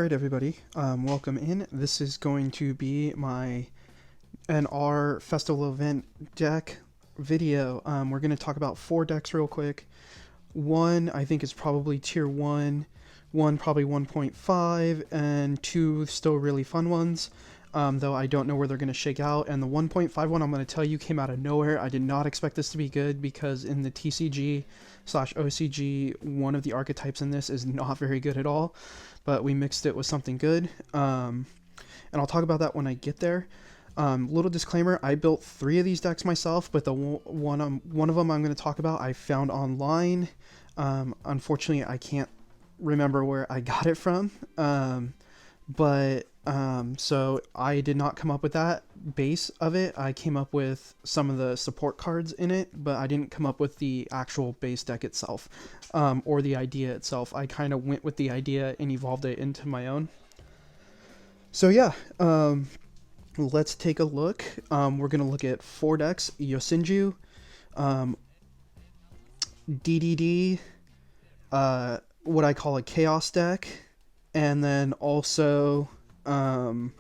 Alright everybody, welcome in. This is going to be my NR Festival Event deck video. We're going to talk about 4 decks real quick. One I think is probably tier 1, one probably 1.5, and 2 still really fun ones, though I don't know where they're going to shake out. And the 1.5 one I'm going to tell you came out of nowhere. I did not expect this to be good because in the TCG/OCG, one of the archetypes in this is not very good at all. But we mixed it with something good, and I'll talk about that when I get there. Little disclaimer, I built 3 of these decks myself, but the one of them I'm going to talk about I found online. Unfortunately, I can't remember where I got it from, so I did not come up with that base of it. I came up with some of the support cards in it, but I didn't come up with the actual base deck itself, or the idea itself. I kind of went with the idea and evolved it into my own. So yeah, let's take a look. We're going to look at 4 decks: Yosenju, DDD, what I call a chaos deck, and then also the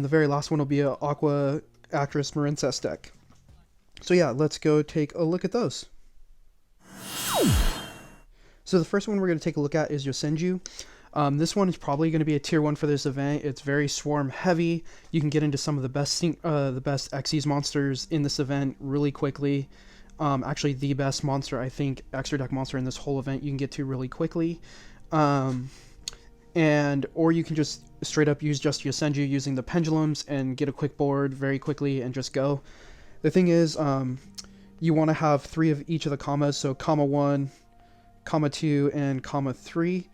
very last one will be a Aqua Actress Marincess deck. So yeah, let's go take a look at those. So the first one we're going to take a look at is Yosenju. This one is probably going to be a tier 1 for this event. It's very swarm heavy. You can get into some of the best Xyz monsters in this event really quickly. Actually, the best monster, I think, extra deck monster in this whole event you can get to really quickly. Or you can just straight up use just Yosenju using the pendulums and get a quick board very quickly and just go. The thing is, you want to have 3 of each of the commas, so comma 1, comma 2, and comma 3.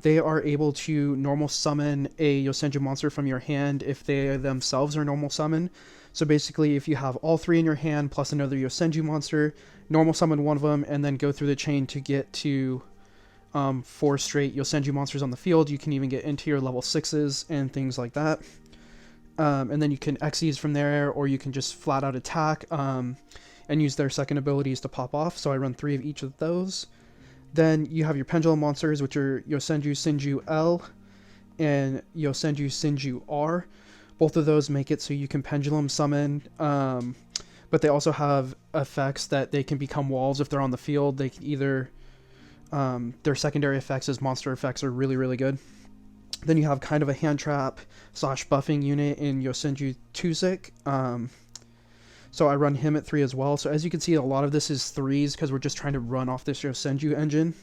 They are able to normal summon a Yosenju monster from your hand if they themselves are normal summon. So basically, if you have all 3 in your hand plus another Yosenju monster, normal summon one of them and then go through the chain to get to 4 straight Yosenju monsters on the field. You can even get into your level 6s and things like that. And then you can Xyz from there, or you can just flat out attack and use their second abilities to pop off. So I run 3 of each of those. Then you have your pendulum monsters, which are Yosenju Sinju L and Yosenju Sinju R. Both of those make it so you can pendulum summon, but they also have effects that they can become walls if they're on the field. They can either, their secondary effects as monster effects are really, really good. Then you have kind of a hand trap / buffing unit in Yosenju Tuzik. So I run him at 3 as well. So as you can see, a lot of this is 3s because we're just trying to run off this Yosenju engine.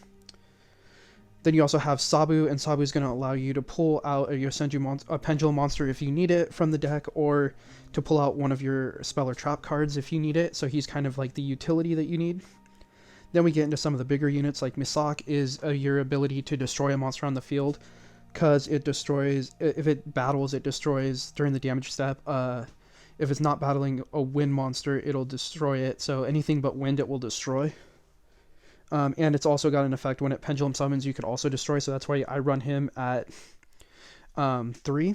Then you also have Sabu, and Sabu is going to allow you to pull out a Yosenju a pendulum monster if you need it from the deck, or to pull out one of your spell or trap cards if you need it. So he's kind of like the utility that you need. Then we get into some of the bigger units, like Misak is your ability to destroy a monster on the field, because it destroys, if it battles, it destroys during the damage step. If it's not battling a wind monster, it'll destroy it. So anything but wind, it will destroy. And it's also got an effect when it pendulum summons, you could also destroy. So that's why I run him at 3.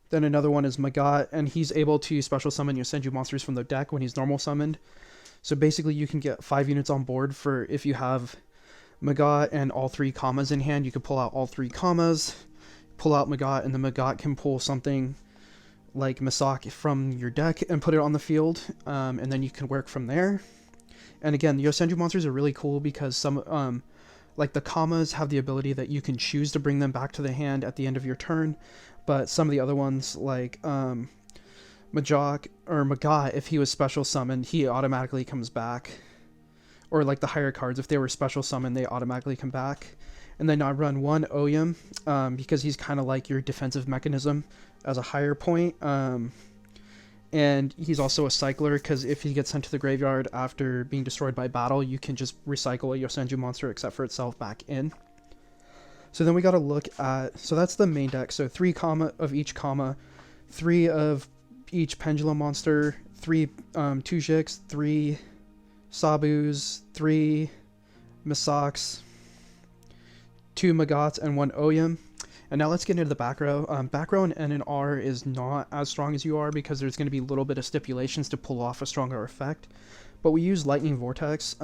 Then another one is Magat, and he's able to special summon Yosenju monsters from the deck when he's normal summoned. So basically you can get 5 units on board for if you have Magat and all 3 commas in hand. You could pull out all 3 commas, pull out Magat, and the Magat can pull something like Misak from your deck and put it on the field, and then you can work from there. And again, the Yosenju monsters are really cool because some, like the commas have the ability that you can choose to bring them back to the hand at the end of your turn, but some of the other ones, like Majok or Magat, if he was special summoned, he automatically comes back. Or like the higher cards, if they were special summoned, they automatically come back. And then I run 1 Oyum, because he's kind of like your defensive mechanism as a higher point. And he's also a cycler, because if he gets sent to the graveyard after being destroyed by battle, you can just recycle a Yosenju monster except for itself back in. So then we got to look at, so that's the main deck. So 3 comma of each comma, 3 of each pendulum monster, 3 Tujiks, 3 Sabus, 3 Misaks, 2 Magats, and 1 Oyum. And now let's get into the back row. Back row in NNR is not as strong as you are because there's going to be a little bit of stipulations to pull off a stronger effect. But we use Lightning Vortex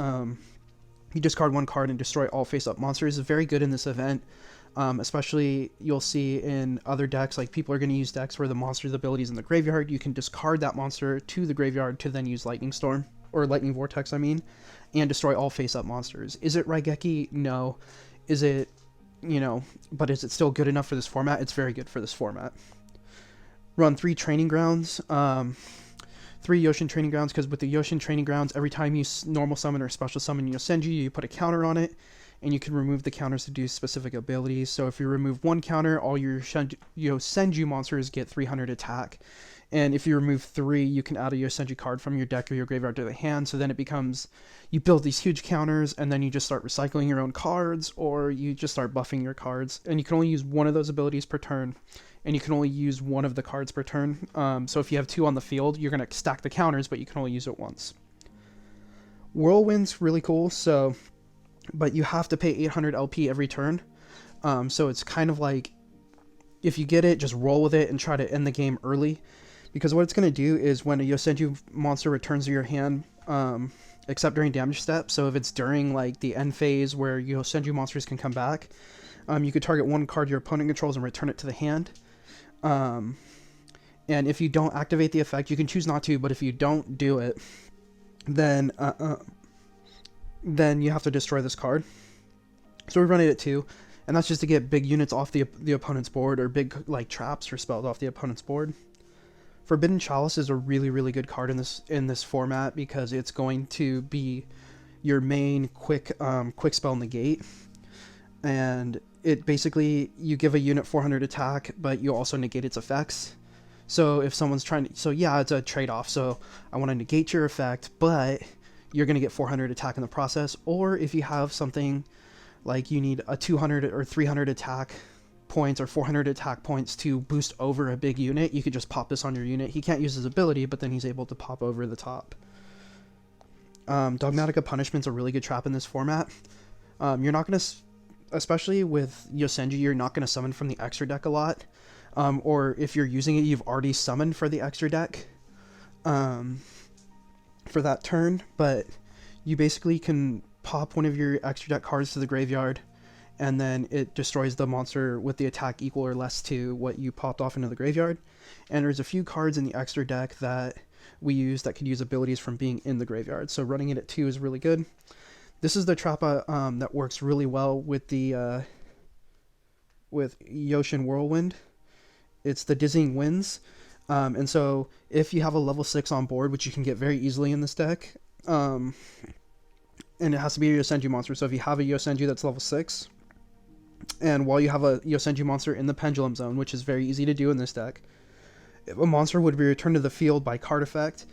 You discard one card and destroy all face-up monsters. Is very good in this event. Especially you'll see in other decks, like people are going to use decks where the monster's ability is in the graveyard. You can discard that monster to the graveyard to then use Lightning Storm, or Lightning Vortex, I mean, and destroy all face-up monsters. Is it Raigeki? No. Is it, but is it still good enough for this format? It's very good for this format. Run 3 training grounds. 3 Yosen training grounds, because with the Yosen training grounds, every time you normal summon or special summon Yosenju, you put a counter on it, and you can remove the counters to do specific abilities. So if you remove one counter, all your Yosenju monsters get 300 attack. And if you remove 3, you can add a Yosenju card from your deck or your graveyard to the hand. So then it becomes, you build these huge counters, and then you just start recycling your own cards, or you just start buffing your cards. And you can only use one of those abilities per turn, and you can only use one of the cards per turn. So if you have 2 on the field, you're going to stack the counters, but you can only use it once. Whirlwind's really cool, but you have to pay 800 LP every turn. So it's kind of like, if you get it, just roll with it and try to end the game early. Because what it's going to do is when a Yosenju monster returns to your hand, except during damage step, so if it's during like the end phase where Yosenju monsters can come back, you could target one card your opponent controls and return it to the hand. And if you don't activate the effect, you can choose not to, but if you don't do it, then you have to destroy this card. So we run it at 2, and that's just to get big units off the opponent's board, or big like traps or spells off the opponent's board. Forbidden Chalice is a really, really good card in this format, because it's going to be your main quick spell negate. And it basically, you give a unit 400 attack, but you also negate its effects. So if someone's trying to, so yeah, it's a trade-off. So I want to negate your effect, but you're going to get 400 attack in the process. Or if you have something like you need a 200 or 300 attack points or 400 attack points to boost over a big unit, you could just pop this on your unit. He can't use his ability, but then he's able to pop over the top. Dogmatica Punishment's a really good trap in this format. You're not going to, especially with Yosenju, you're not going to summon from the extra deck a lot. Or if you're using it, you've already summoned for the extra deck for that turn, but you basically can pop one of your extra deck cards to the graveyard, and then it destroys the monster with the attack equal or less to what you popped off into the graveyard. And there's a few cards in the extra deck that we use that could use abilities from being in the graveyard, so running it at 2 is really good. This is the trap that works really well with the with Yosen Whirlwind. It's the Dizzying Winds, and so if you have a level 6 on board, which you can get very easily in this deck, and it has to be a Yosenju monster, so if you have a Yosenju that's level 6, and while you have a Yosenju monster in the Pendulum Zone, which is very easy to do in this deck, if a monster would be returned to the field by card effect,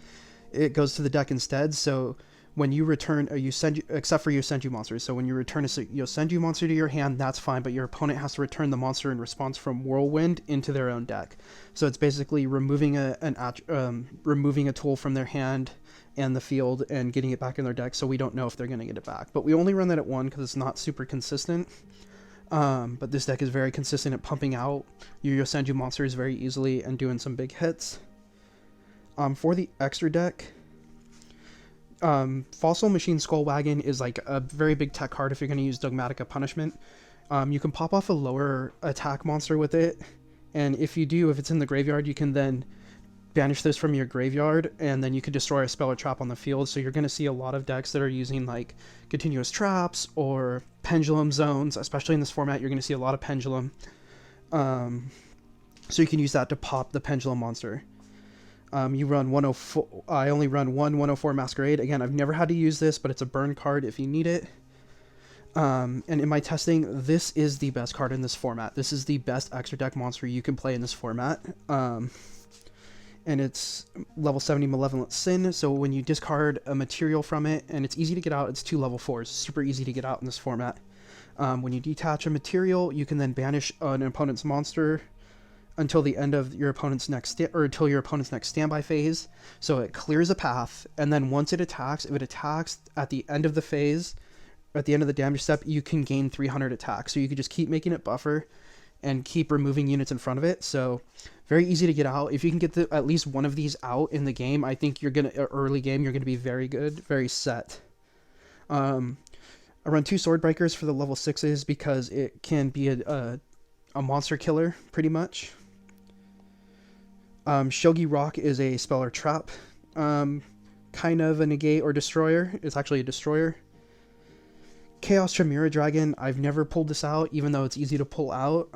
it goes to the deck instead. So when you return a Yosenju, except for Yosenju monsters, so when you return a Yosenju monster to your hand, that's fine, but your opponent has to return the monster in response from Whirlwind into their own deck. So it's basically removing a tool from their hand and the field and getting it back in their deck, so we don't know if they're going to get it back. But we only run that at 1 because it's not super consistent. But this deck is very consistent at pumping out your Yosenju monsters very easily and doing some big hits. For the extra deck, Fossil Machine Skullwagon is like a very big tech card if you're going to use Dogmatica Punishment. You can pop off a lower attack monster with it, and if you do, if it's in the graveyard, you can then banish this from your graveyard, and then you can destroy a spell or trap on the field. So you're going to see a lot of decks that are using like continuous traps or pendulum zones, especially in this format. You're going to see a lot of pendulum. So you can use that to pop the pendulum monster. You run 104. I only run 104 Masquerade. Again, I've never had to use this, but it's a burn card if you need it. And in my testing, this is the best card in this format. This is the best extra deck monster you can play in this format. And it's level 70 Malevolent Sin, so when you discard a material from it, and it's easy to get out, it's 2 level 4s, super easy to get out in this format. When you detach a material, you can then banish an opponent's monster until the end of your opponent's next until your opponent's next standby phase. So it clears a path, and then once it attacks, if it attacks at the end of the phase, at the end of the damage step, you can gain 300 attack. So you can just keep making it buffer and keep removing units in front of it. So very easy to get out. If you can get at least one of these out in the game, I think you're gonna early game, you're gonna be very good, very set. I run 2 sword breakers for the level 6s because it can be a monster killer pretty much. Shogi Rock is a spell or trap, kind of a negate or destroyer. It's actually a destroyer. Chaos Chimera Dragon, I've never pulled this out, even though it's easy to pull out,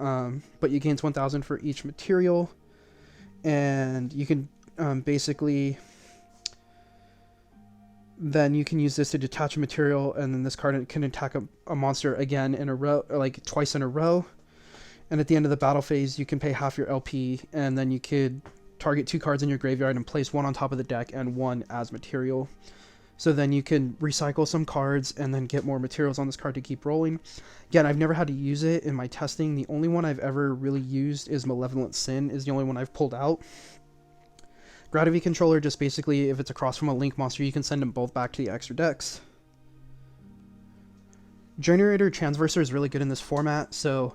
but you gain 1,000 for each material, and you can basically, then you can use this to detach a material, and then this card can attack a monster again in a row, or like twice in a row, and at the end of the battle phase, you can pay half your LP, and then you could target 2 cards in your graveyard and place 1 on top of the deck and 1 as material. So then you can recycle some cards and then get more materials on this card to keep rolling. Again, I've never had to use it in my testing. The only one I've ever really used is Malevolent Sin, is the only one I've pulled out. Gravity Controller, just basically, if it's across from a Link monster, you can send them both back to the extra decks. Generator Transverser is really good in this format, so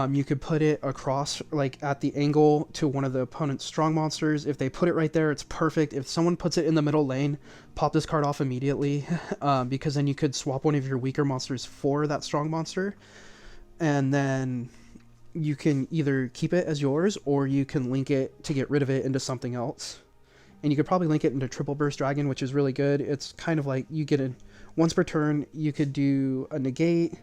you could put it across, like at the angle to one of the opponent's strong monsters. If they put it right there, it's perfect. If someone puts it in the middle lane, pop this card off immediately, because then you could swap one of your weaker monsters for that strong monster, and then you can either keep it as yours, or you can link it to get rid of it into something else. And you could probably link it into Triple Burst Dragon, which is really good. It's kind of like you get once per turn, you could do a negate,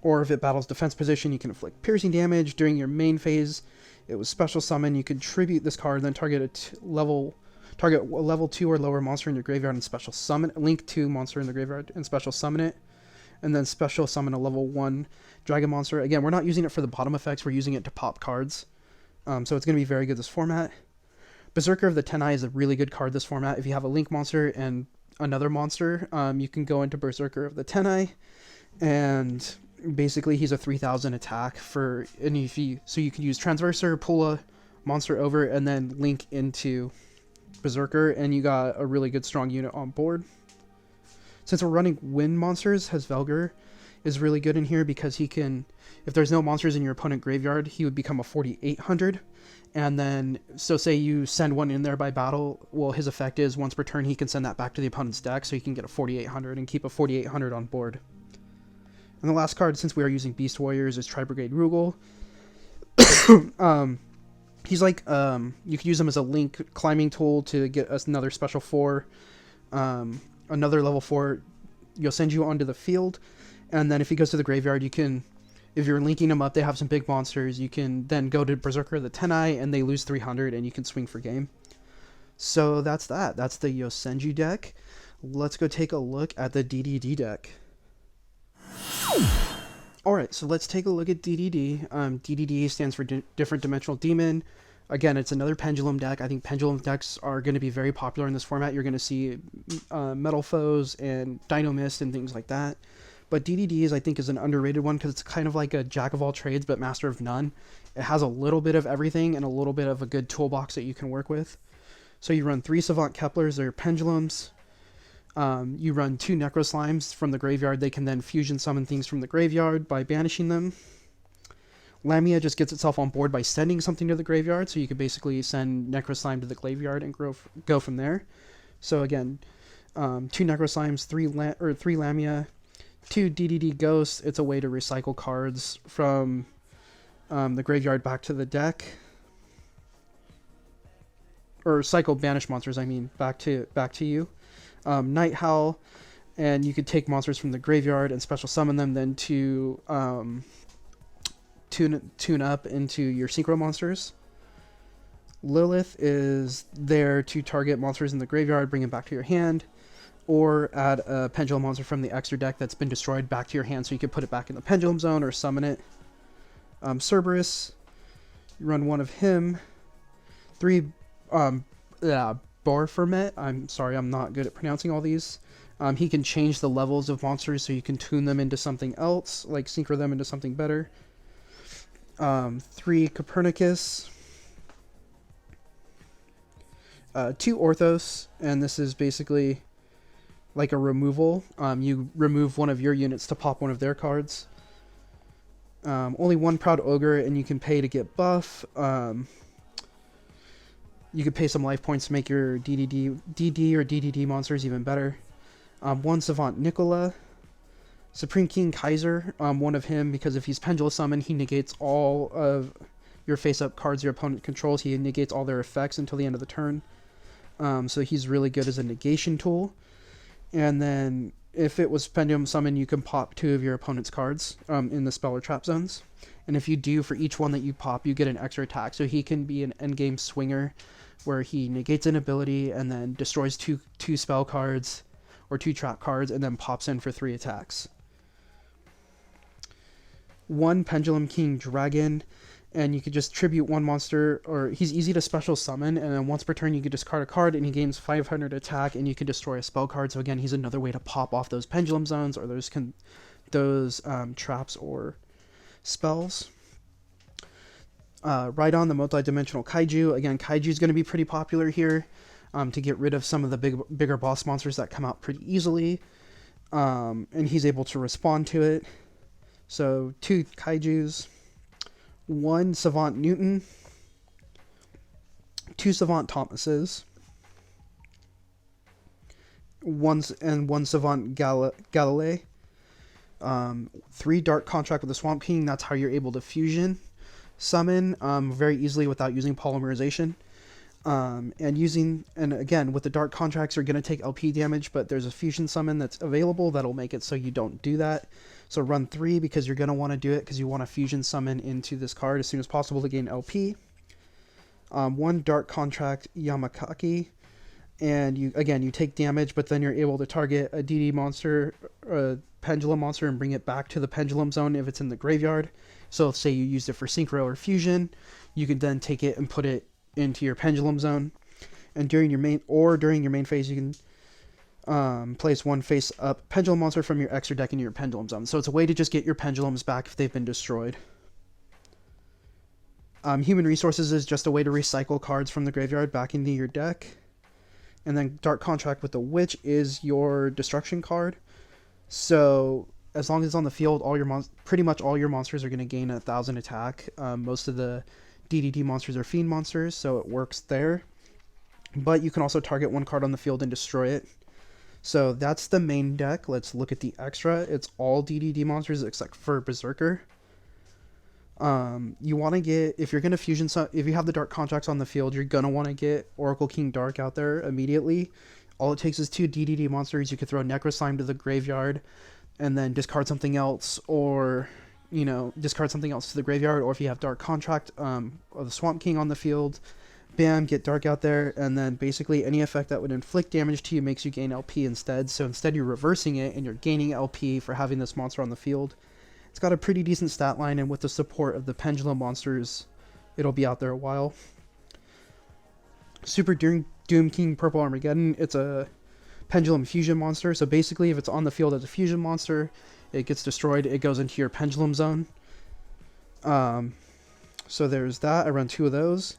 or if it battles defense position, you can inflict piercing damage. During your main phase, it was special summon. You could tribute this card, then target a level 2 or lower monster in your graveyard and special summon. Link 2 monster in the graveyard and special summon it. And then special summon a level 1 dragon monster. Again, we're not using it for the bottom effects. We're using it to pop cards. So it's going to be very good this format. Berserker of the Tenai is a really good card this format. If you have a Link monster and another monster, you can go into Berserker of the Tenai, and basically he's a 3,000 attack so you could use Transverser, pull a monster over, and then link into Berserker, and you got a really good strong unit on board. Since we're running wind monsters, Hesvelger is really good in here because he can, if there's no monsters in your opponent graveyard, he would become a 4,800. And then, so say you send one in there by battle, well, his effect is once per turn he can send that back to the opponent's deck, so you can get a 4,800 and keep a 4,800 on board. And the last card, since we are using Beast Warriors, is Tri-Brigade Rugal. He's like, you could use him as a link climbing tool to get us another special 4, another level 4 Yosenju onto the field. And then if he goes to the graveyard, you can, if you're linking them up, they have some big monsters, you can then go to Berserker of the Tenai, and they lose 300, and you can swing for game. So that's that. That's the Yosenju deck. Let's go take a look at the DDD deck. Alright, so let's take a look at DDD. DDD stands for Different Dimensional Demon. Again, it's another Pendulum deck. I think Pendulum decks are going to be very popular in this format. You're going to see Metal Foes and Dino Mist and things like that. But DDD I think is an underrated one because it's kind of like a jack of all trades but master of none. It has a little bit of everything and a little bit of a good toolbox that you can work with. So you run 3 Savant Keplers, they're pendulums. You run 2 Necro Slimes from the graveyard. They can then fusion summon things from the graveyard by banishing them. Lamia just gets itself on board by sending something to the graveyard, so you could basically send Necro Slime to the graveyard and go from there. So again, 2 Necro Slimes, 3 Lamia, 2 DDD Ghosts. It's a way to recycle cards from the graveyard back to the deck. Or cycle banished monsters, I mean, back to you. Night Howl, and you could take monsters from the graveyard and special summon them, then to tune up into your synchro monsters. Lilith is there to target monsters in the graveyard, bring them back to your hand, or add a pendulum monster from the extra deck that's been destroyed back to your hand, so you could put it back in the pendulum zone or summon it. Cerberus, you run 1 of him. 3 Barformet, I'm sorry, I'm not good at pronouncing all these. He can change the levels of monsters, so you can tune them into something else, like synchro them into something better. 3 Copernicus. 2 Orthos, and this is basically like a removal. You remove one of your units to pop one of their cards. Only 1 Proud Ogre, and you can pay to get buff. You could pay some life points to make your DD or DDD monsters even better. One Savant Nicola. Supreme King Kaiser, one of him, because if he's Pendulum Summon, he negates all of your face-up cards your opponent controls. He negates all their effects until the end of the turn. So he's really good as a negation tool. And then if it was Pendulum Summon, you can pop 2 of your opponent's cards in the spell or trap zones. And if you do, for each one that you pop, you get an extra attack. So he can be an endgame swinger where he negates an ability and then destroys two spell cards or 2 trap cards and then pops in for 3 attacks. 1 Pendulum King Dragon, and you could just tribute 1 monster, or he's easy to special summon, and then once per turn you could discard a card and he gains 500 attack and you can destroy a spell card. So again, he's another way to pop off those pendulum zones or those traps or spells. Right on the multi-dimensional Kaiju. Again, Kaiju is going to be pretty popular here to get rid of some of the bigger boss monsters that come out pretty easily, and he's able to respond to it. So 2 Kaijus, 1 Savant Newton, 2 Savant Thomases, 1 Savant Galilei, 3 Dark Contract with the Swamp King. That's how you're able to fusion summon very easily without using polymerization. And again, with the Dark Contracts, you're going to take LP damage, but there's a fusion summon that's available that'll make it so you don't do that. So run 3 because you're going to want to do it because you want to fusion summon into this card as soon as possible to gain LP. 1 Dark Contract Yamakaki, and you take damage, but then you're able to target a DD monster, a Pendulum monster, and bring it back to the Pendulum Zone if it's in the graveyard. So say you used it for Synchro or Fusion, you can then take it and put it into your Pendulum Zone, and during your main phase you can place 1 face-up Pendulum monster from your extra deck into your Pendulum Zone. So it's a way to just get your Pendulums back if they've been destroyed. Human Resources is just a way to recycle cards from the graveyard back into your deck. And then Dark Contract with the Witch is your destruction card. So as long as it's on the field, pretty much all your monsters are going to gain 1,000 attack. Most of the DDD monsters are Fiend monsters, so it works there. But you can also target 1 card on the field and destroy it. So that's the main deck. Let's look at the extra. It's all DDD monsters except for Berserker. You want to get, if you're going to fusion, if you have the Dark Contracts on the field, you're going to want to get Oracle King Dark out there immediately. All it takes is 2 DDD monsters. You could throw Necroslime to the graveyard and then discard something else, or discard something else to the graveyard. Or if you have Dark Contract or the Swamp King on the field, bam, get Dark out there, and then basically any effect that would inflict damage to you makes you gain LP instead. So instead you're reversing it and you're gaining LP for having this monster on the field. It's got a pretty decent stat line, and with the support of the Pendulum monsters, it'll be out there a while. Super Doom King Purple Armageddon, it's a Pendulum Fusion monster. So basically if it's on the field as a fusion monster, it gets destroyed, it goes into your Pendulum Zone. So there's that. I run 2 of those.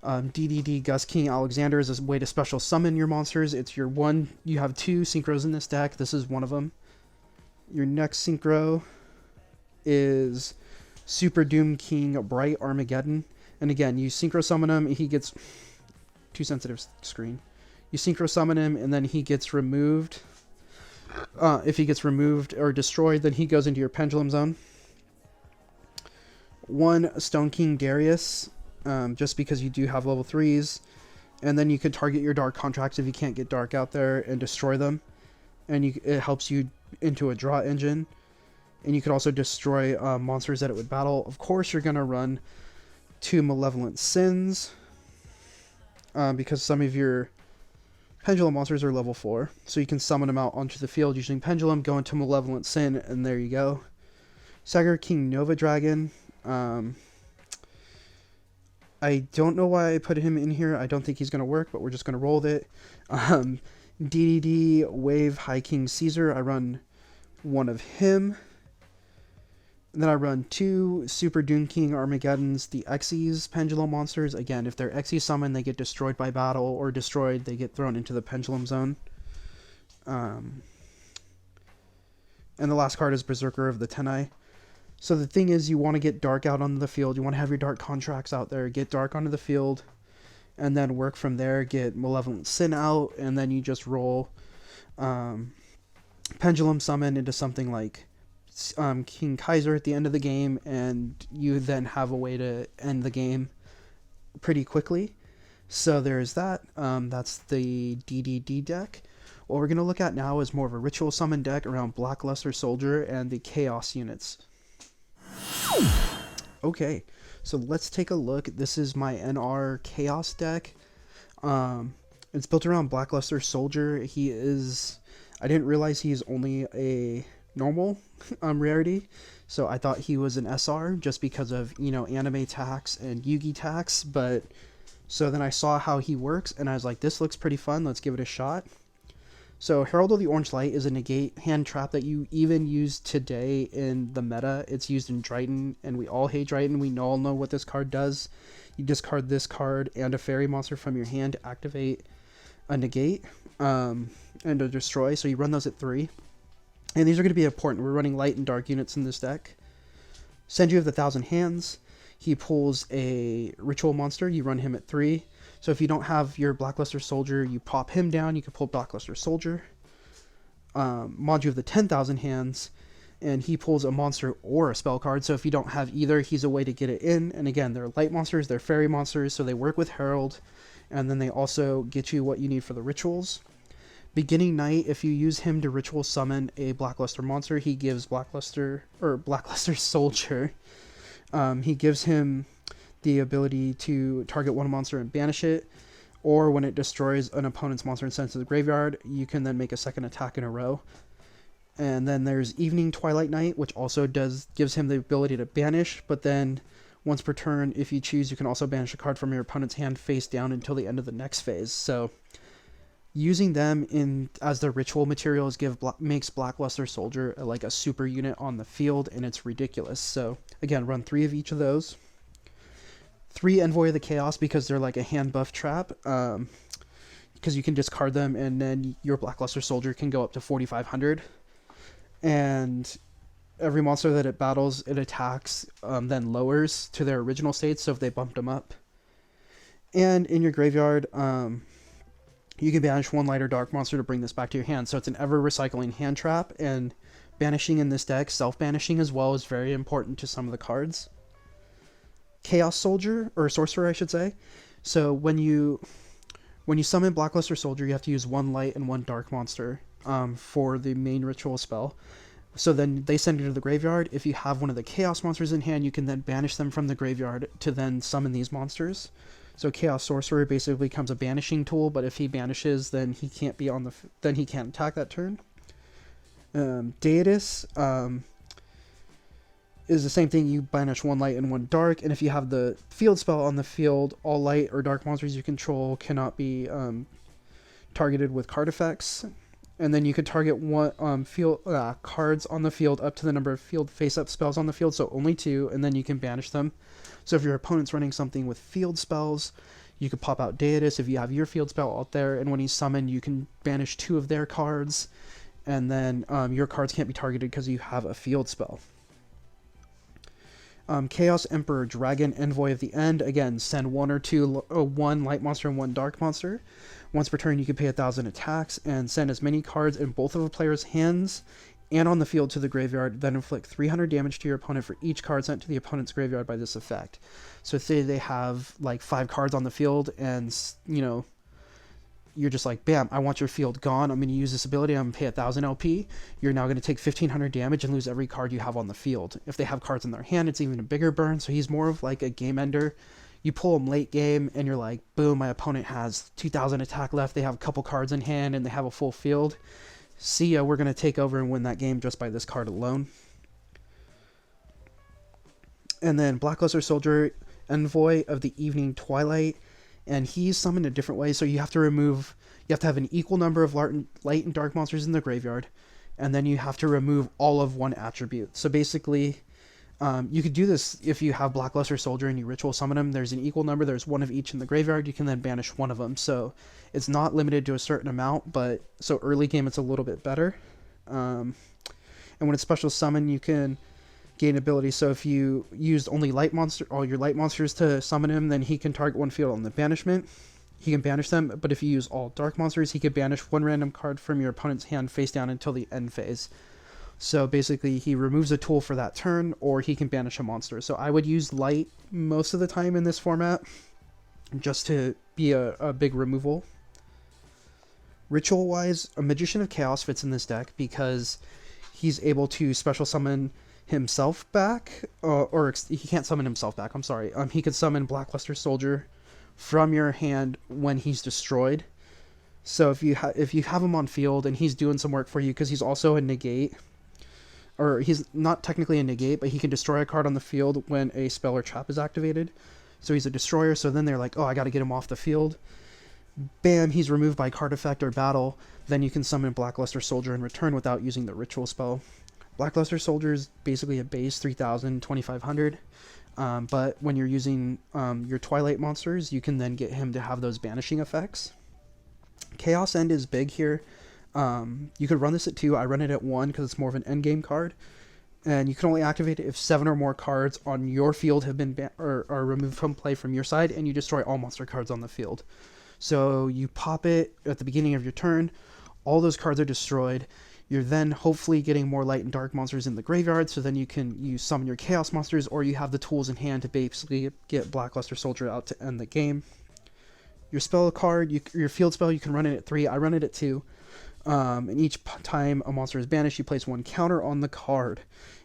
DDD Gus King Alexander is a way to special summon your monsters. It's your one. You have 2 synchros in this deck. This is one of them. Your next synchro is Super Doom King Bright Armageddon. And again, you synchro summon him. He gets too sensitive screen. You synchro summon him, and then he gets removed. If he gets removed or destroyed, then he goes into your Pendulum Zone. 1 Stone King Darius. Just because you do have level 3s, and then you can target your Dark Contracts if you can't get Dark out there and destroy them, and it helps you into a draw engine. And you could also destroy monsters that it would battle. Of course you're going to run 2 Malevolent Sins because some of your Pendulum monsters are level 4, so you can summon them out onto the field using Pendulum, go into Malevolent Sin, and there you go. Sagar King Nova Dragon. I don't know why I put him in here. I don't think he's going to work, but we're just going to roll with it. DDD Wave High King Caesar. I run 1 of him. And then I run 2 Super Doom King Armageddons, the Xyz Pendulum monsters. Again, if they're Xyz summoned, they get destroyed by battle, or destroyed, they get thrown into the Pendulum Zone. And the last card is Berserker of the Tenai. So the thing is, you want to get Dark out onto the field. You want to have your Dark Contracts out there. Get Dark onto the field. And then work from there. Get Malevolent Sin out. And then you just roll pendulum summon into something like King Kaiser at the end of the game, and you then have a way to end the game pretty quickly. So there's that. That's the DDD deck. What we're going to look at now is more of a ritual summon deck around Blackluster Soldier and the Chaos units. Okay, so let's take a look. This is my NR Chaos deck. It's built around Blackluster Soldier. I didn't realize he's only a normal rarity, so I thought he was an SR just because of, anime tax and Yugi tax, but so then I saw how he works and I was like, this looks pretty fun, let's give it a shot. So Herald of the Orange Light is a negate hand trap that you even use today in the meta. It's used in Dryden, and we all hate Dryden. We all know what this card does. You discard this card and a fairy monster from your hand to activate a negate and a destroy. So you run those at 3. And these are going to be important. We're running light and dark units in this deck. Senju of the Thousand Hands. He pulls a ritual monster. You run him at 3. So if you don't have your Blackluster Soldier, you pop him down. You can pull Blackluster Soldier. Manju of the 10,000 Hands, and he pulls a monster or a spell card. So if you don't have either, he's a way to get it in. And again, they're light monsters, they're fairy monsters, so they work with Herald, and then they also get you what you need for the rituals. Beginning Night, if you use him to ritual summon a Blackluster monster, he gives Blackluster Soldier. He gives him the ability to target one monster and banish it, or when it destroys an opponent's monster and sends it to the graveyard, you can then make a second attack in a row. And then there's Evening Twilight Night, which also gives him the ability to banish, but then once per turn, if you choose, you can also banish a card from your opponent's hand face down until the end of the next phase. So using them as the ritual materials makes Blackluster Soldier like a super unit on the field, and it's ridiculous. So again, run 3 of each of those. 3 Envoy of the Chaos because they're like a hand buff trap, because you can discard them and then your Blackluster Soldier can go up to 4,500, and every monster that it battles, it attacks, then lowers to their original state, so if they bumped them up. And in your graveyard, you can banish 1 light or dark monster to bring this back to your hand, so it's an ever-recycling hand trap, and banishing in this deck, self-banishing as well, is very important to some of the cards. Chaos Soldier, or Sorcerer I should say. So when you summon Blackluster Soldier, you have to use 1 light and 1 dark monster for the main ritual spell. So then they send you to the graveyard. If you have one of the Chaos monsters in hand, you can then banish them from the graveyard to then summon these monsters. So Chaos Sorcerer basically becomes a banishing tool, but if he banishes, then he can't attack that turn. Deidus is the same thing. You banish 1 light and 1 dark, and if you have the field spell on the field, all light or dark monsters you control cannot be targeted with card effects. And then you can target cards on the field up to the number of field face-up spells on the field, so only 2, and then you can banish them. So if your opponent's running something with field spells, you could pop out Deidus if you have your field spell out there, and when he's summoned, you can banish 2 of their cards, and then your cards can't be targeted because you have a field spell. Chaos Emperor Dragon, Envoy of the End. Again, send 1 or 2, 1 light monster and 1 dark monster. Once per turn, you can pay 1,000 attacks and send as many cards in both of a player's hands and on the field to the graveyard, then inflict 300 damage to your opponent for each card sent to the opponent's graveyard by this effect. So say they have like 5 cards on the field, and you're just like, bam, I want your field gone. I'm going to use this ability. I'm going to pay 1,000 LP. You're now going to take 1,500 damage and lose every card you have on the field. If they have cards in their hand, it's even a bigger burn. So he's more of like a game ender. You pull him late game and you're like, boom, my opponent has 2,000 attack left. They have a couple cards in hand and they have a full field. See ya, we're going to take over and win that game just by this card alone. And then Blackluster Soldier, Envoy of the Evening Twilight. And he's summoned a different way, so you have to have an equal number of light and dark monsters in the graveyard, and then you have to remove all of 1 attribute. So basically, you could do this if you have Blackluster Soldier and you ritual summon him. There's an equal number, there's 1 of each in the graveyard, you can then banish 1 of them. So it's not limited to a certain amount, but so early game it's a little bit better. And when it's special summon, you can gain ability. So if you used only all your light monsters to summon him, then he can target 1 field on the banishment. he can banish them, but if you use all dark monsters, he can banish one random card from your opponent's hand face down until the end phase. So basically, he removes a tool for that turn, or he can banish a monster. So I would use light most of the time in this format, just to be a big removal. Ritual-wise, a Magician of Chaos fits in this deck because he's able to special summon himself back, or he can't summon himself back, I'm sorry. He could summon Blackluster Soldier from your hand when he's destroyed. So if you have him on field and he's doing some work for you, because he's also a negate, or he's not technically a negate, but he can destroy a card on the field when a spell or trap is activated. So he's a destroyer, so then they're like, oh, I gotta get him off the field. Bam, he's removed by card effect or battle. Then you can summon Blackluster Soldier in return without using the ritual spell. Blackluster Soldier is basically a base 3000, 2500. But when you're using your Twilight monsters, you can then get him to have those banishing effects. Chaos End is big here. You could run this at 2. I run it at 1 because it's more of an endgame card. And you can only activate it if 7 or more cards on your field have been are removed from play from your side, and you destroy all monster cards on the field. So you pop it at the beginning of your turn, all those cards are destroyed. You're then hopefully getting more light and dark monsters in the graveyard, so then you summon your chaos monsters, or you have the tools in hand to basically get Blackluster Soldier out to end the game. Your spell card, your field spell, you can run it at 3. I run it at 2. And each time a monster is banished, you place 1 counter on the card,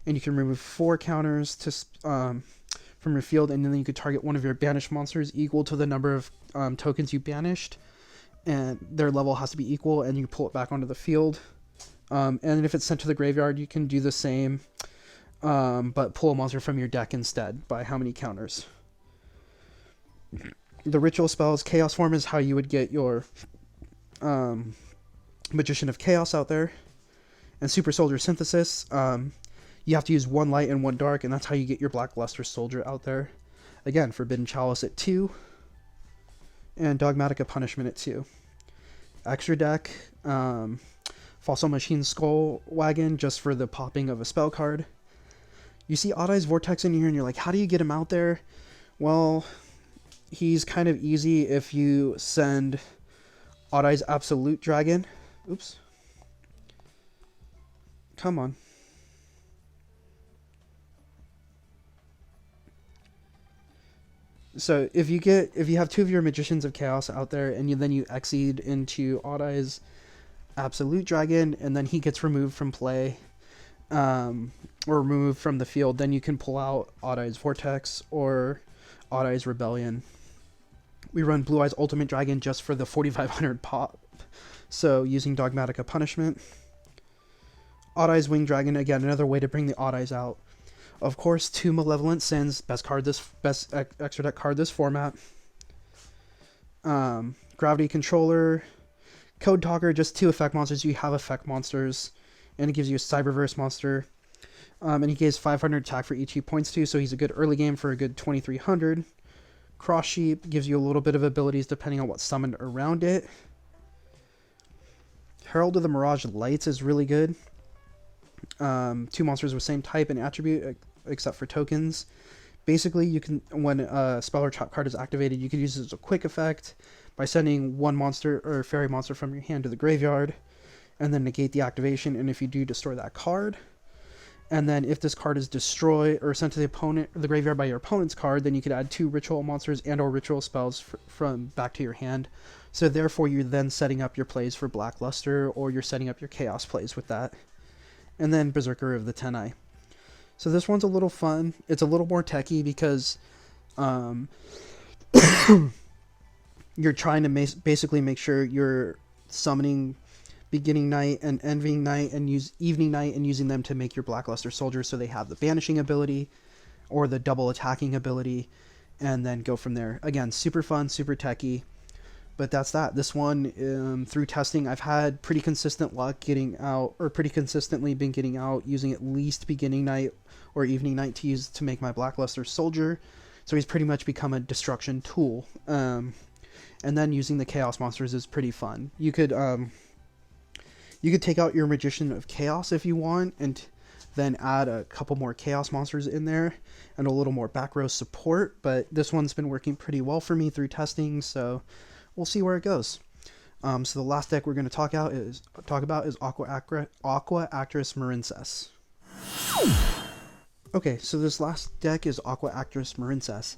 and you can remove 4 counters from your field, and then you could target one of your banished monsters equal to the number of tokens you banished, and their level has to be equal, and you pull it back onto the field. And if it's sent to the graveyard, you can do the same, but pull a monster from your deck instead by how many counters. The ritual spells, Chaos Form is how you would get your Magician of Chaos out there. And Super Soldier Synthesis, you have to use 1 light and 1 dark, and that's how you get your Blackluster Soldier out there. Again, Forbidden Chalice at 2, and Dogmatica Punishment at 2. Extra deck, Fossil Machine Skull Wagon, just for the popping of a spell card. You see Odd Eyes Vortex in here, and you're like, how do you get him out there? Well, he's kind of easy if you send Odd Eyes Absolute Dragon. Oops. Come on. So if you have 2 of your Magicians of Chaos out there, and then you exceed into Odd Eyes Absolute Dragon, and then he gets removed from play, or removed from the field, then you can pull out Odd Eyes Vortex or Odd Eyes Rebellion. We run Blue Eyes Ultimate Dragon just for the 4500 pop, so using Dogmatica Punishment. Odd Eyes Winged Dragon, again, another way to bring the Odd Eyes out. Of course, 2 Malevolent Sins, best extra deck card this format. Gravity Controller, Code Talker, just 2 effect monsters. You have effect monsters, and it gives you a Cyberverse monster. And he gives 500 attack for each he points to, so he's a good early game for a good 2300. Cross Sheep gives you a little bit of abilities depending on what's summoned around it. Herald of the Mirage Lights is really good. 2 monsters with same type and attribute except for tokens. Basically, you can, when a spell or trap card is activated, you can use it as a quick effect by sending 1 monster or fairy monster from your hand to the graveyard, and then negate the activation. And if you do, destroy that card. And then if this card is destroyed or sent to the opponent or the graveyard by your opponent's card, then you could add 2 ritual monsters and or ritual spells from back to your hand. So therefore, you're then setting up your plays for Blackluster, or you're setting up your Chaos plays with that. And then Berserker of the Tenai. So this one's a little fun. It's a little more techy because you're trying to basically make sure you're summoning Beginning Night and Ending Night and use Evening Night and using them to make your Blackluster Soldier so they have the banishing ability or the double attacking ability, and then go from there. Again, super fun, super techy. But that's that. This one, through testing, I've had pretty consistent luck getting out, or pretty consistently been getting out, using at least Beginning Night or Evening Night to use to make my Blackluster Soldier. So he's pretty much become a destruction tool. And then using the Chaos monsters is pretty fun. You could take out your Magician of Chaos if you want, and then add a couple more Chaos monsters in there and a little more back row support. But this one's been working pretty well for me through testing, so we'll see where it goes. So the last deck we're going to talk about is Aquaacttress Marincess. Okay, so this last deck is Aquaacttress Marincess.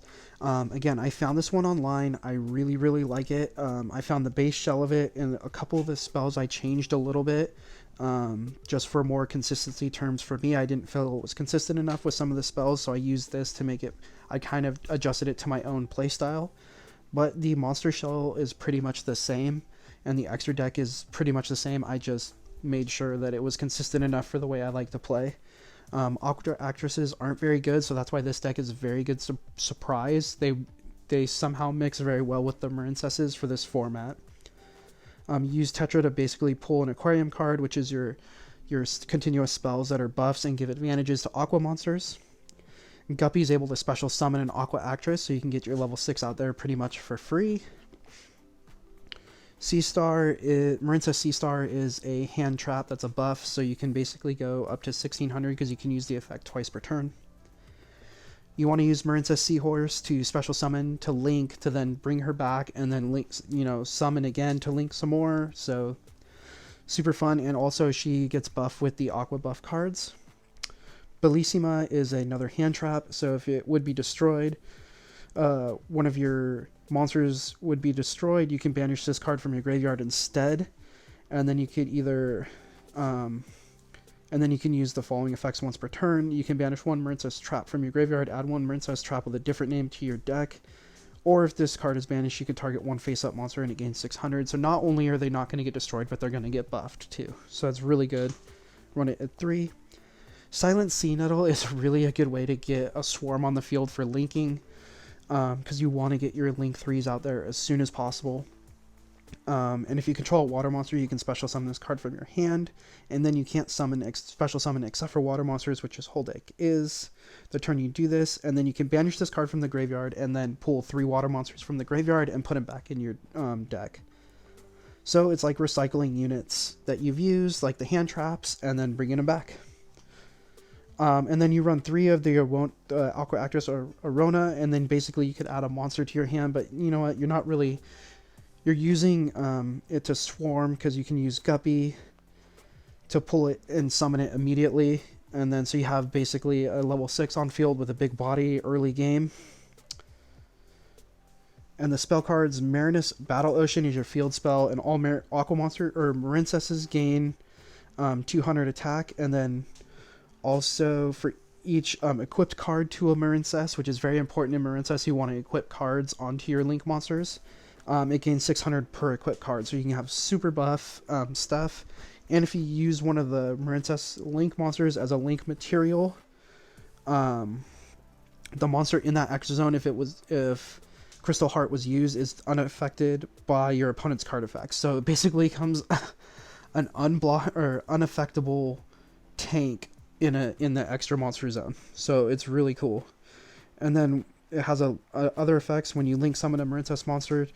Again, I found this one online. I really, really like it. I found the base shell of it, and a couple of the spells I changed a little bit, just for more consistency terms for me. I didn't feel it was consistent enough with some of the spells, so I used this to make it, I kind of adjusted it to my own playstyle. But the monster shell is pretty much the same, and the extra deck is pretty much the same. I just made sure that it was consistent enough for the way I like to play. Aqua Actresses aren't very good, so that's why this deck is a very good surprise. They somehow mix very well with the Marincesses for this format. Use Tetra to basically pull an Aquarium card, which is your continuous spells that are buffs and give advantages to Aqua monsters. Guppy is able to special summon an Aqua Actress, so you can get your level 6 out there pretty much for free. Marincess Sea Star is a hand trap that's a buff, so you can basically go up to 1600 because you can use the effect twice per turn. You want to use Marincess Seahorse to special summon to link to then bring her back, and then link, summon again to link some more. So super fun, and also she gets buff with the Aqua buff cards. Bellissima is another hand trap, so if it would be destroyed, one of your monsters would be destroyed, you can banish this card from your graveyard instead, and then you could either and then you can use the following effects once per turn. You can banish one Marincess trap from your graveyard, add one Marincess trap with a different name to your deck, or if this card is banished, you can target one face-up monster and it gains 600. So not only are they not going to get destroyed, but they're going to get buffed too, so that's really good. Run it at 3. Silent Sea Nettle is really a good way to get a swarm on the field for linking, because you want to get your link 3s out there as soon as possible. And if you control a water monster, you can special summon this card from your hand, and then you can't special summon except for water monsters, which is whole deck is. The turn you do this, and then you can banish this card from the graveyard and then pull 3 water monsters from the graveyard and put them back in your deck. So it's like recycling units that you've used, like the hand traps, and then bringing them back. And then you run 3 of the Aqua Actress or Arona, and then basically you could add a monster to your hand, but you know what, you're using it to swarm, because you can use Guppy to pull it and summon it immediately, and then so you have basically a level 6 on field with a big body early game. And the spell cards, Marinus Battle Ocean is your field spell, and all Aqua monster or Marincesses gain 200 attack, and then also for each equipped card to a Marincess, which is very important in Marincess, you want to equip cards onto your link monsters. It gains 600 per equipped card, so you can have super buff stuff. And if you use one of the Marincess link monsters as a link material, the monster in that extra zone, if Crystal Heart was used, is unaffected by your opponent's card effects. So it basically becomes an unaffectable tank in the extra monster zone. So it's really cool. And then it has other effects when you link summon a Marincess monster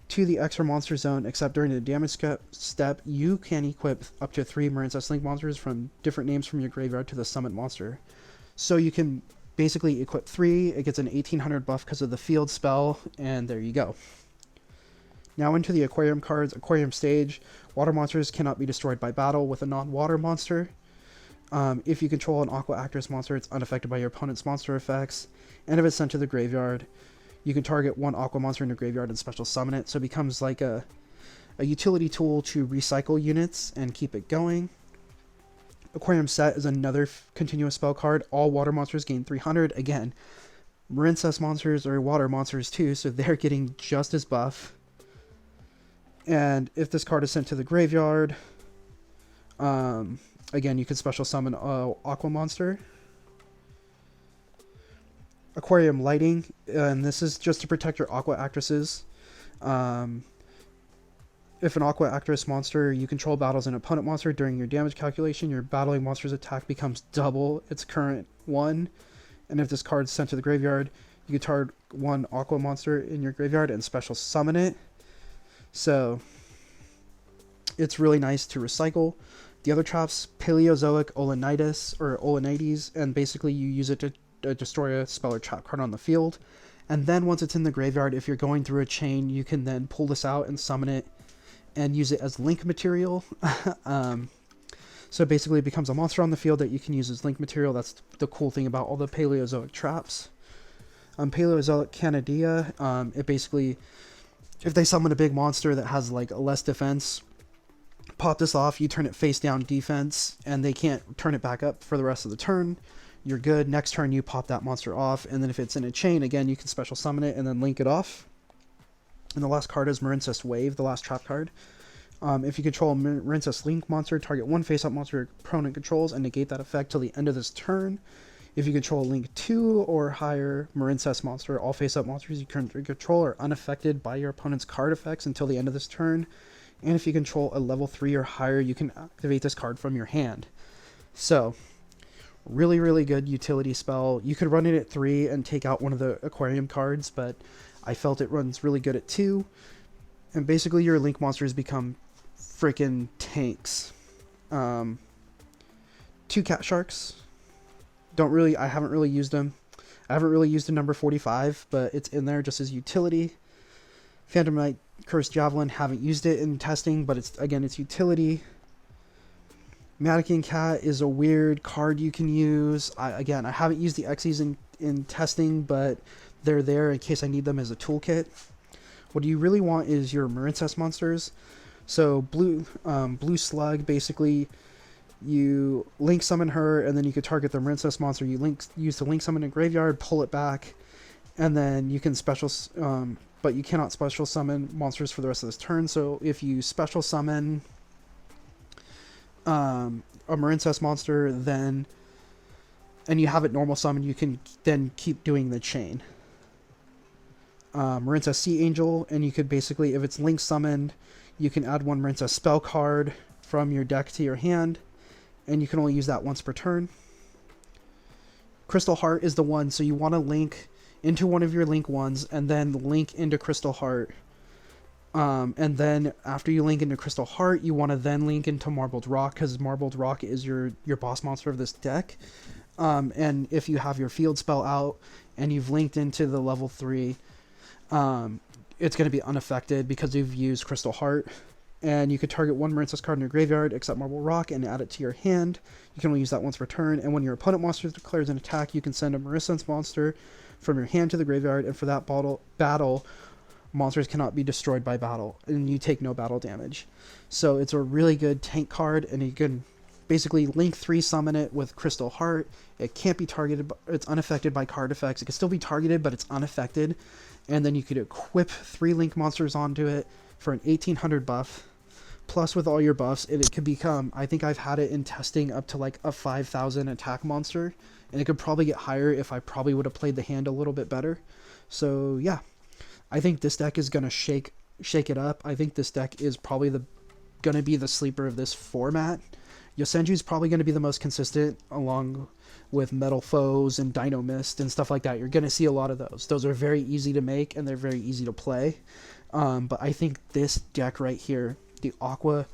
to the extra monster zone, except during the damage step, you can equip up to 3 Marincess link monsters from different names from your graveyard to the summoned monster. So you can basically equip 3, it gets an 1800 buff because of the field spell, and there you go. Now into the Aquarium cards. Aquarium stage, water monsters cannot be destroyed by battle with a non-water monster. If you control an Aqua Actress monster, it's unaffected by your opponent's monster effects, and if it's sent to the graveyard, you can target one Aqua monster in your graveyard and special summon it, so it becomes like a utility tool to recycle units and keep it going. Aquarium Set is another continuous spell card. All water monsters gain 300. Again, Marincess monsters are water monsters too, so they're getting just as buff. And if this card is sent to the graveyard, again, you can special summon a Aqua monster. Aquarium Lighting, and this is just to protect your Aqua Actresses. If an Aqua Actress monster you control battles an opponent monster during your damage calculation, your battling monster's attack becomes double its current 1. And if this card is sent to the graveyard, you can target one Aqua monster in your graveyard and special summon it. So it's really nice to recycle. The other traps, Paleozoic Olenitis or Olenites, and basically you use it to destroy a spell or trap card on the field. And then once it's in the graveyard, if you're going through a chain, you can then pull this out and summon it and use it as link material. So basically it becomes a monster on the field that you can use as link material. That's the cool thing about all the Paleozoic traps. Paleozoic Canidia, it basically, if they summon a big monster that has like less defense, pop this off, you turn it face down defense, and they can't turn it back up for the rest of the turn. You're good. Next turn you pop that monster off, and then if it's in a chain, again, you can special summon it and then link it off. And the last card is Marincess Wave, the last trap card. If you control a Marincess Link monster, target one face-up monster your opponent controls and negate that effect till the end of this turn. If you control a Link 2 or higher Marincess monster, all face-up monsters you control are unaffected by your opponent's card effects until the end of this turn. And if you control a level 3 or higher, you can activate this card from your hand. So, really, really good utility spell. You could run it at 3 and take out one of the aquarium cards, but I felt it runs really good at 2. And basically your Link monsters become freaking tanks. 2 Cat Sharks. I haven't really used them. I haven't really used a number 45, but it's in there just as utility. Phantom Knight Cursed Javelin, haven't used it in testing, but it's utility. Mannequin Cat is a weird card you can use. I haven't used the Xyz in testing, but they're there in case I need them as a toolkit. What you really want is your Marincess monsters. So blue Slug, basically you link summon her, and then you could target the Marincess monster you use to link summon a graveyard, pull it back, and then you can special, but you cannot special summon monsters for the rest of this turn. So if you special summon a Marincess monster, and you have it normal summon, you can then keep doing the chain. Marincess Sea Angel, and you could basically, if it's link summoned, you can add one Marincess spell card from your deck to your hand, and you can only use that once per turn. Crystal Heart is the one, so you want to link into one of your link ones, and then link into Crystal Heart. And then after you link into Crystal Heart, you want to then link into Marbled Rock, because Marbled Rock is your boss monster of this deck. And if you have your field spell out, and you've linked into the level 3, it's going to be unaffected because you've used Crystal Heart. And you could target one Marincess card in your graveyard except Marble Rock and add it to your hand. You can only use that once per turn. And when your opponent monster declares an attack, you can send a Marincess monster from your hand to the graveyard. And for that battle, monsters cannot be destroyed by battle, and you take no battle damage. So it's a really good tank card, and you can basically link 3 summon it with Crystal Heart. It can't be targeted, it's unaffected by card effects. It can still be targeted, but it's unaffected. And then you could equip 3 link monsters onto it for an 1800 buff. Plus with all your buffs, it could become, I think I've had it in testing up to like a 5000 attack monster. And it could probably get higher if I probably would have played the hand a little bit better. So yeah, I think this deck is going to shake it up. I think this deck is probably going to be the sleeper of this format. Yosenju is probably going to be the most consistent, along with Metal Foes and Dino Mist and stuff like that. You're going to see a lot of those. Those are very easy to make, and they're very easy to play. But I think this deck right here, the Aqua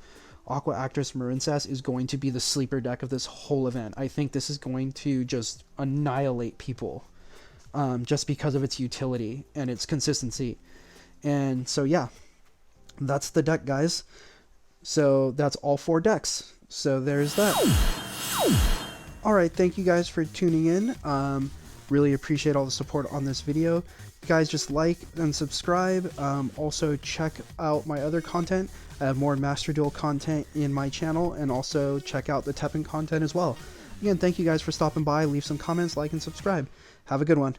Actress Marincess, is going to be the sleeper deck of this whole event. I think this is going to just annihilate people, just because of its utility and its consistency. And so yeah, that's the deck, guys. So that's all 4 decks. So there's that. Alright, thank you guys for tuning in. Really appreciate all the support on this video. You guys just like and subscribe. Also check out my other content. I have more Master Duel content in my channel, and also check out the Teppen content as well. Again, thank you guys for stopping by. Leave some comments, like, and subscribe. Have a good one.